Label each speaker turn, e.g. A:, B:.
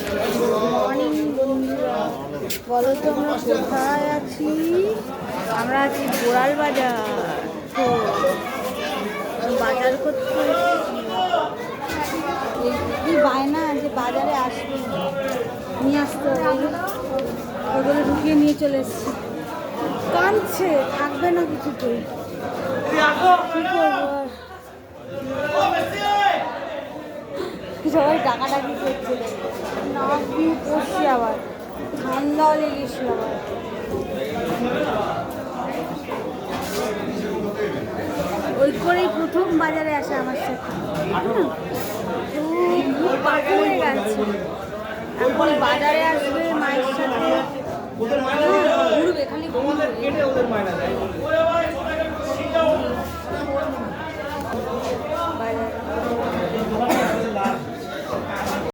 A: Morning বন্ধুরা, বলো তো আমরা কোথায় আছি? আমরা আছি বোড়াল বাজার। তো বাজার করতে কি বায়না যে বাজারে আসবে, নিয়ে আসতে হবে, ওগুলো ঢুকিয়ে নিয়ে চলে এসছি। কাঁদছে, থাকবে না কিছুতেই। কি করবো আর? সবাই ডাকাডাকি করছে, না কি করছি, আবার ঠান্ডাও লেগেছিল আবার। ওই করেই প্রথম বাজারে আসে আমার সাথে, খুব পাকা হয়ে গেছে। এখন বাজারে আসবে মায়ের সাথে, ঘুরবে, খালি ঘুরবে। বাজারে